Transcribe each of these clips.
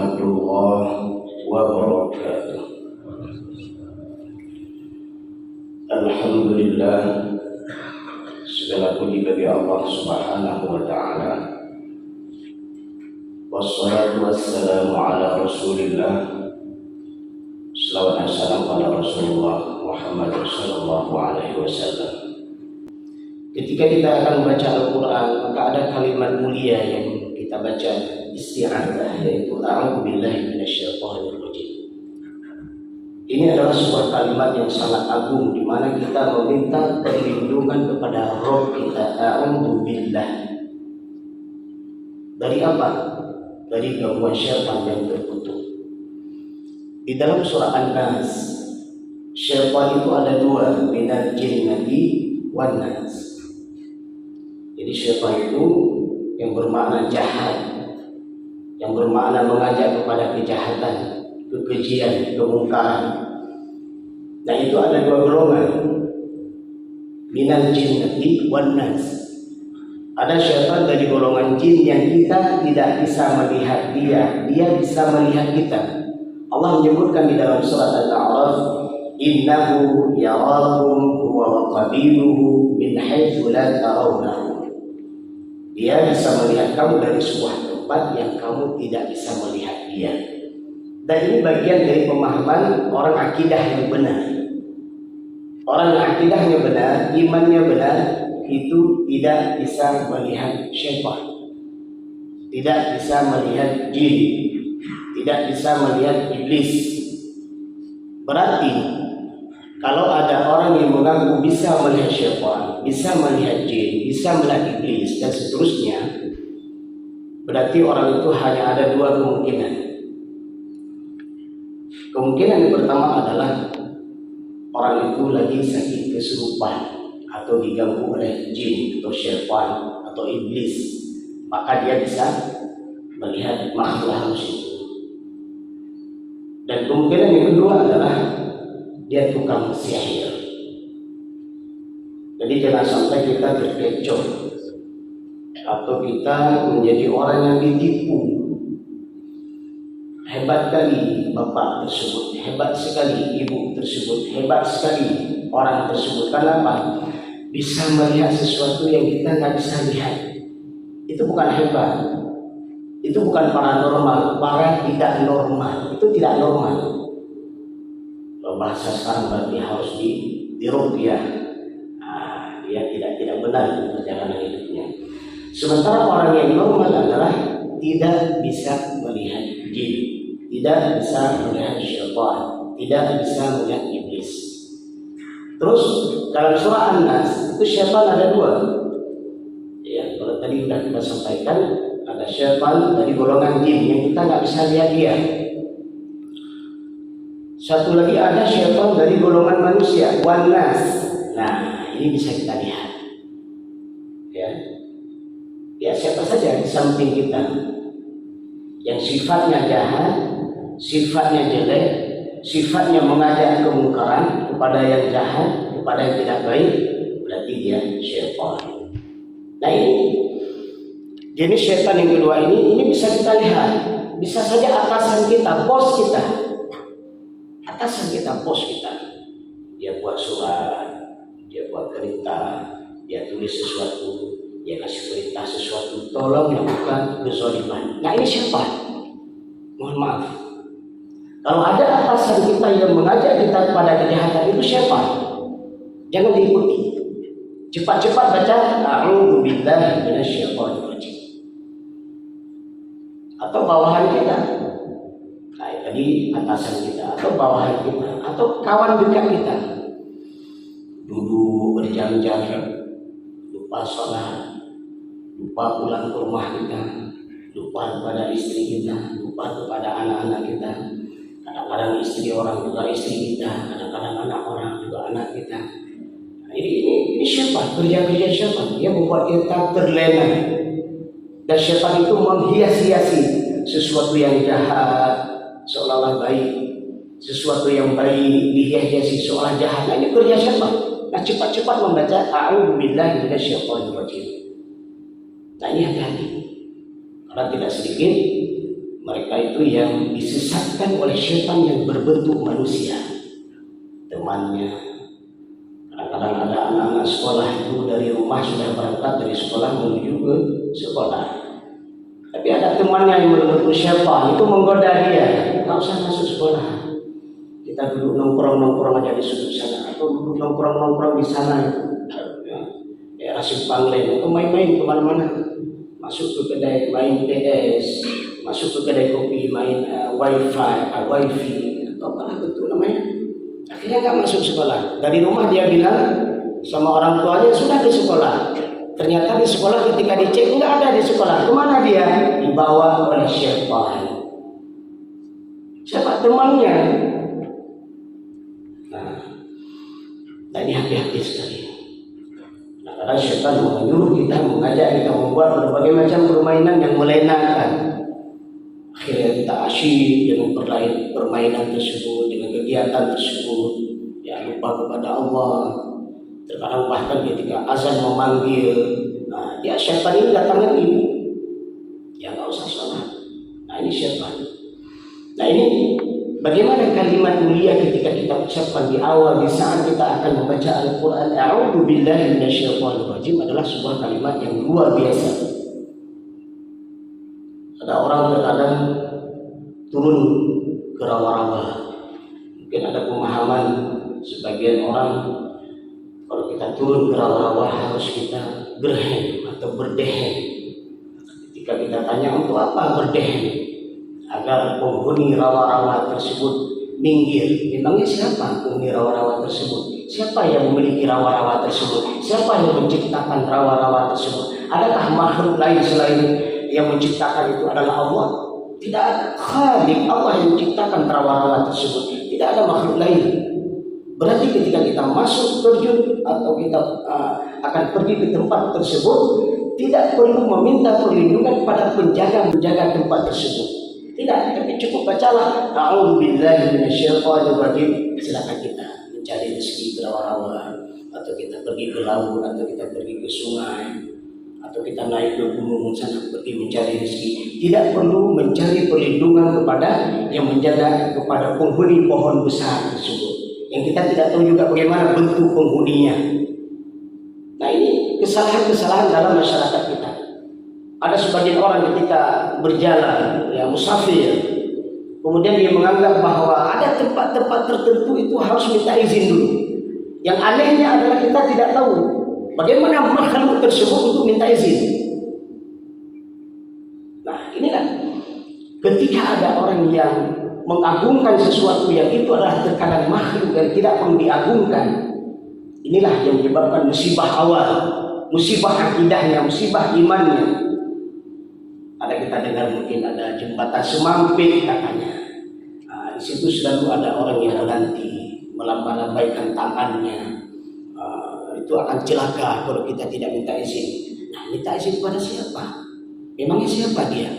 warahmatullahi wabarakatuh. Alhamdulillah, segala puji bagi Allah Subhanahu wa ta'ala. Wassalatu wassalamu ala Rasulillah. Salawat dan salam pada Rasulullah Muhammad sallallahu alaihi wasallam. Ketika kita akan baca Al-Quran, maka ada kalimat mulia yang kita baca isti'adzah, yaitu a'udzubillahi minasyaitonir rajim. Ini adalah sebuah kalimat yang sangat agung, di mana kita meminta perlindungan kepada Rabb kita. A'udzubillah. Dari apa? Dari gangguan syaitan yang terkutuk. Di dalam surah An-Nas, syaitan itu ada dua, minal jinnati wan nas. Jadi syaitan itu yang bermakna jahat, yang bermakna mengajak kepada kejahatan, kekejian, kemungkaran. Nah, itu ada dua golongan, minal jinnati wan nas. Ada syaitan dari golongan jin yang kita tidak bisa melihat dia bisa melihat kita. Allah menyebutkan di dalam surat Al-A'raf, innahu yarakum huwa wa qabiluhu min haitsu la tarawnahu. Dia bisa melihat kamu dari sebuah tempat yang kamu tidak bisa melihat dia. Dan ini bagian dari pemahaman orang akidah yang benar. Orang yang akidahnya benar, imannya benar, itu tidak bisa melihat syaitan, tidak bisa melihat jin, tidak bisa melihat iblis. Berarti kalau ada orang yang mengaku bisa melihat syaitan, bisa melihat jin, bisa melihat iblis dan seterusnya, berarti orang itu hanya ada dua kemungkinan. Kemungkinan yang pertama adalah orang itu lagi sakit kesurupan atau diganggu oleh jin atau syaitan atau iblis, maka dia bisa melihat makhluk halus itu. Dan kemungkinan yang kedua adalah dia tukang sihir. Jadi jangan sampai kita terkecoh atau kita menjadi orang yang ditipu. Hebat kali bapak tersebut, hebat sekali ibu tersebut, hebat sekali orang tersebut. Kenapa? Bisa melihat sesuatu yang kita nggak bisa lihat. Itu bukan hebat, itu bukan paranormal, para tidak normal. Itu tidak normal. Kalau bahasa sekarang berarti harus diruqyah. Dia tidak benar perjalanan hidupnya. Sementara orang yang normal adalah tidak bisa melihat jin, tidak bisa melihat syaitan, tidak bisa melihat iblis. Terus dalam surah An-Nas itu syaitan ada dua. Ya, kalau tadi sudah kita sampaikan, ada syaitan dari golongan jin yang kita nggak bisa lihat dia. Satu lagi ada syaitan dari golongan manusia, wan nas. Nah, ini bisa kita lihat. Ya, siapa saja di samping kita yang sifatnya jahat, sifatnya jelek, sifatnya mengajak kemungkaran kepada yang jahat, kepada yang tidak baik, berarti dia syaitan. Nah, ini jenis syaitan yang kedua ini bisa kita lihat. Bisa saja atasan kita, bos kita. Atasan kita, bos kita. Dia buat surat, dia buat kerita, dia tulis sesuatu, dia kasih perintah sesuatu, tolong lakukan kezaliman. Nah, ini syaitan. Mohon maaf. Kalau ada atasan kita yang mengajak kita kepada kejahatan, itu syaitan. Jangan diikuti. Cepat-cepat baca a'udzubillahi minasyaitonir rajim. Atau bawahan kita. Nah, tadi atasan kita atau bawahan kita atau kawan dekat kita. Duduk berjam-jam, lupa sholat, lupa pulang ke rumah kita, lupa kepada istri kita, lupa kepada anak-anak kita. Kadang-kadang istri orang juga istri kita, kadang-kadang anak orang juga anak kita. Nah, ini syaitan, kerja-kerja syaitan. Dia membuat kita terlena. Dan syaitan itu menghias-hiasi sesuatu yang jahat seolah-olah baik, sesuatu yang baik dihias-hiasi seolah jahat. Nah, ini kerja syaitan. Nah, cepat-cepat membaca a'udzubillahi minasyaitonir rajim. Nah, ini hati-hati. Karena tidak sedikit mereka itu itu yang disesatkan oleh syaitan yang berbentuk manusia. Temannya, kadang-kadang ada anak-anak sekolah itu dari rumah sudah berangkat dari sekolah menuju ke sekolah. Tapi ada temannya yang berbentuk syaitan itu menggoda dia, nggak usah masuk sekolah. Kita duduk nongkrong-nongkrong aja di sudut sana, atau duduk nongkrong-nongkrong di sana itu, daerah Simpang Lem, atau main-main kemana-mana. Masuk ke kedai main PS, masuk ke kedai kopi main wifi, atau apa itu namanya. Akhirnya nggak masuk sekolah. Dari rumah dia bilang sama orang tuanya sudah di sekolah. Ternyata di sekolah ketika dicek nggak ada di sekolah. Kemana dia? Dibawa oleh syaitan. Siapa temannya? Nah ini hati-hati sekali. Nah, karena syaitan menyuruh kita, mengajak kita membuat berbagai macam permainan yang melenakan. Akhirnya kita asyik dengan permainan tersebut, dengan kegiatan tersebut, ya lupa kepada Allah. Terkadang bahkan ketika azan memanggil, nah dia syaitan ini datangnya ibu, ya nggak usah sholat. Nah ini syaitan. Nah ini bagaimana kalimat mulia ketika kita ucapkan di awal di saat kita akan membaca Al-Quran. A'udzu billahi minasyaitonir rajim adalah sebuah kalimat yang luar biasa. Ada orang terkadang turun ke rawa-rawa. Mungkin ada pemahaman sebagian orang kalau kita turun ke rawa-rawa harus kita berhem atau berdehem. Ketika kita tanya untuk apa berdehem? Agar penghuni rawa-rawa tersebut minggir. Memangnya siapa penghuni rawa-rawa tersebut? Siapa yang memiliki rawa-rawa tersebut? Siapa yang menciptakan rawa-rawa tersebut? Adakah makhluk lain selain yang menciptakan itu adalah Allah? Tidak ada. Khalik Allah yang menciptakan rawa-rawa tersebut. Tidak ada makhluk lain. Berarti ketika kita masuk terjun atau kita akan pergi ke tempat tersebut, tidak perlu meminta perlindungan pada penjaga tempat tersebut. Tidak, tapi cukup bacalah A'udzu billahi minasyaitonir rajim. Silakan kita mencari rezeki ke rawa-rawa, atau kita pergi ke laut, atau kita pergi ke sungai, atau kita naik ke gunung sana pergi mencari rezeki. Tidak perlu mencari perlindungan kepada yang menjaga kepada penghuni pohon besar tersebut, yang kita tidak tahu juga bagaimana bentuk penghuninya. Nah ini kesalahan-kesalahan dalam masyarakat kita. Ada sebagian orang ketika berjalan, ya musafir, kemudian dia menganggap bahwa ada tempat-tempat tertentu itu harus minta izin dulu. Yang anehnya adalah kita tidak tahu bagaimana makhluk tersebut untuk minta izin. Nah inilah ketika ada orang yang mengagungkan sesuatu yang itu adalah terkadang makhluk yang tidak perlu diagungkan. Inilah yang menyebabkan musibah awal, musibah akidahnya, musibah imannya. Ada kita dengar mungkin ada jembatan Semampit katanya. Nah, di situ selalu ada orang yang menanti, melambaikan tangannya. Itu akan celaka kalau kita tidak minta izin. Nah, minta izin kepada siapa? Memangnya siapa dia?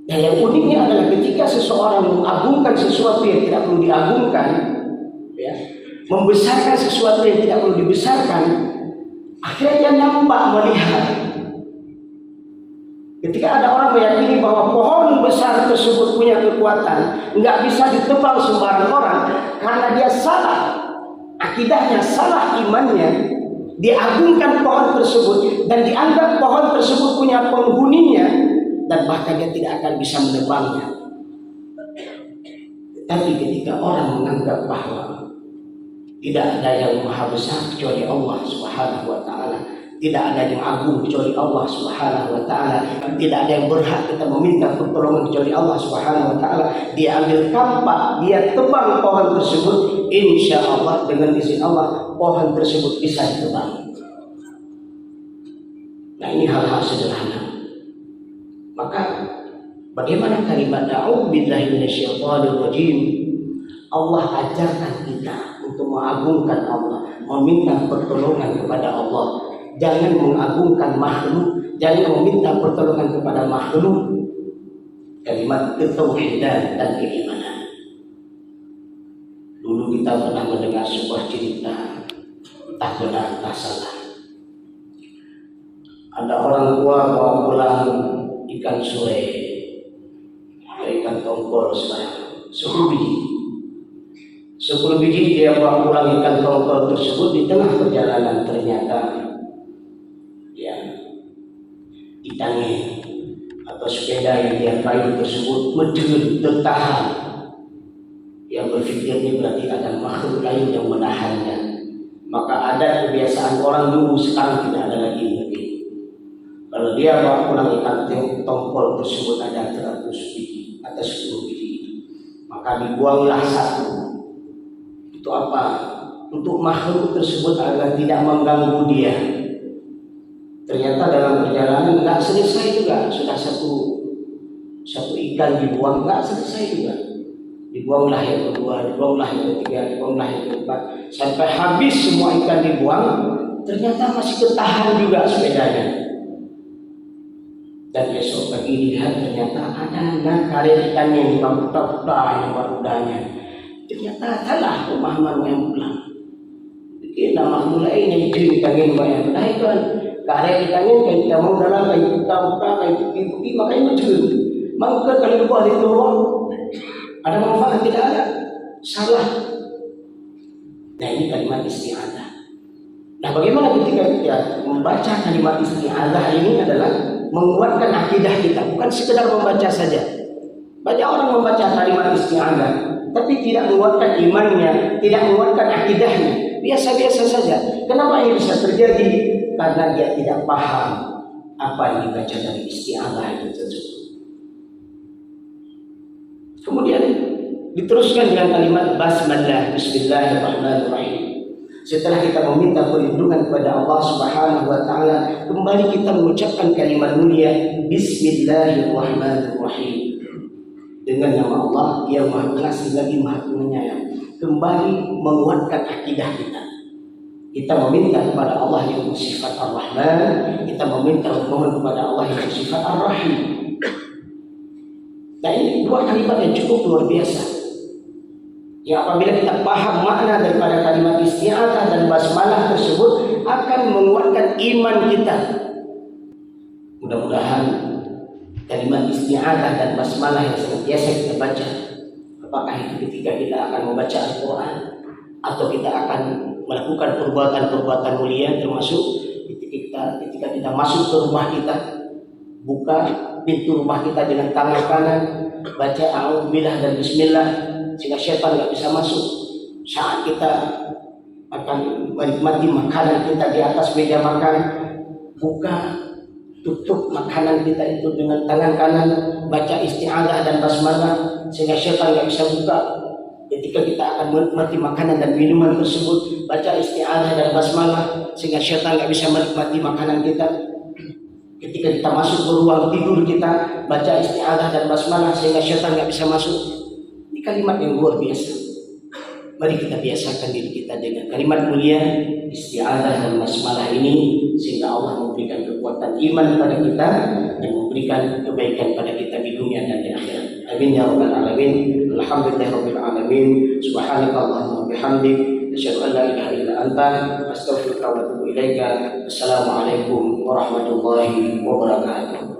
Nah, yang uniknya adalah ketika seseorang mengagungkan sesuatu yang tidak perlu diagungkan, ya, membesarkan sesuatu yang tidak perlu dibesarkan, akhirnya dia nampak melihat. Ketika ada orang meyakini bahwa pohon besar tersebut punya kekuatan, nggak bisa ditebang sembarang orang karena dia salah akidahnya, salah imannya, diagungkan pohon tersebut dan dianggap pohon tersebut punya penghuninya, dan bahkan dia tidak akan bisa menebangnya. Tapi ketika orang menganggap bahwa tidak ada yang maha besar kecuali Allah Subhanahu wa ta'ala, tidak ada yang agung kecuali Allah Subhanahu wa ta'ala, tidak ada yang berhak kita meminta pertolongan kecuali Allah Subhanahu wa ta'ala, dia ambil kampak, dia tebang pohon tersebut, insya Allah dengan izin Allah pohon tersebut bisa ditebang. Nah ini hal-hal sederhana. Maka bagaimana kalimat a'udzu billahi minasyaitonir rajim? Allah ajarkan kita untuk mengagungkan Allah, meminta pertolongan kepada Allah. Jangan mengagungkan makhluk, jangan meminta pertolongan kepada makhluk. Kalimat ketauhidan dan keimanan. Dulu kita pernah mendengar sebuah cerita, entah benar entah salah. Ada orang tua bawa pulang ikan sure. Ada ikan tongkol sekarang 10 biji. 10 biji dia bawa pulang ikan tongkol tersebut. Di tengah perjalanan ternyata ya di tangin atau sepeda yang dia kayu tersebut menjerit tertahan. Yang berpikir ini berarti ada makhluk lain yang menahannya. Maka ada kebiasaan orang dulu, sekarang tidak ada lagi mungkin. Kalau dia bawa pulang ikan tongkol tersebut ada 100 biji atau 10 biji itu, maka dibuanglah satu. Untuk apa? Untuk makhluk tersebut agar tidak mengganggu dia. Ternyata dalam perjalanan nggak selesai juga, sudah satu ikan dibuang, nggak selesai juga. Dibuanglah yang kedua, dibuanglah yang ketiga, dibuanglah yang keempat, sampai habis semua ikan dibuang. Ternyata masih ketahan juga sepedanya. Dan besok pagi dilihat ternyata ada karet ikan yang dibuka-buka yang berudahnya. Ternyata adalah pemahaman yang pulang. Kita makhluk lain yang dikirimkan banyak. Nah itu kan karet ikannya kayak kita mau dalam kayak buka-buka kayak buki-buki, makanya muncul. Maka kalau buah itu ada manfaat, tidak ada, salah. Nah ini kalimat isti'adzah. Nah bagaimana ketika kita membaca kalimat isti'adzah ini adalah menguatkan akidah kita, bukan sekedar membaca saja. Banyak orang membaca kalimat isti'adzah tapi tidak menguatkan imannya, tidak menguatkan akidahnya, biasa-biasa saja. Kenapa ini bisa terjadi? Karena dia tidak paham apa yang dibaca dari isti'adzah itu tersebut. Kemudian diteruskan dengan kalimat basmalah, bismillahirrahmanirrahim. Setelah kita meminta perlindungan kepada Allah Subhanahu wa taala, kembali kita mengucapkan kalimat mulia bismillahirrahmanirrahim. Dengan nama Allah yang Maha Pengasih lagi Maha Penyayang. Kembali menguatkan akidah kita. Kita meminta kepada Allah yang bersifat Ar-Rahman, kita meminta mohon kepada Allah yang bersifat Ar-Rahim. Nah ini dua kalimat yang cukup luar biasa. Ya apabila kita paham makna daripada kalimat isti'adzah dan basmalah tersebut, akan menguatkan iman kita. Mudah-mudahan kalimat isti'adzah dan basmalah yang senantiasa kita baca, apakah itu ketika kita akan membaca Al-Quran atau kita akan melakukan perbuatan-perbuatan mulia, termasuk ketika kita masuk ke rumah kita, buka pintu rumah kita dengan tangan kanan, baca a'udzubillah dan bismillah, sehingga syaitan tidak bisa masuk. Saat kita akan menikmati makanan kita di atas meja makan, buka tutup makanan kita itu dengan tangan kanan, baca isti'adzah dan basmalah, sehingga syaitan tidak bisa buka. Ketika kita akan menikmati makanan dan minuman tersebut, baca isti'adzah dan basmalah, sehingga syaitan tidak bisa menikmati makanan kita. Ketika kita masuk ke ruang tidur kita, baca isti'adzah dan basmalah sehingga syaitan tidak bisa masuk. Ini kalimat yang luar biasa. Mari kita biasakan diri kita dengan kalimat mulia isti'adzah dan basmalah ini, sehingga Allah memberikan kekuatan iman pada kita dan memberikan kebaikan pada kita di dunia dan di akhirat. Amin ya rabbal alamin. Alhamdulillahirabbil alamin. Subhanakallahumma bihamdik, asyhadu an la ilaha illa anta, astaghfiruka wa atubu ilaika. Assalamualaikum warahmatullahi wabarakatuh.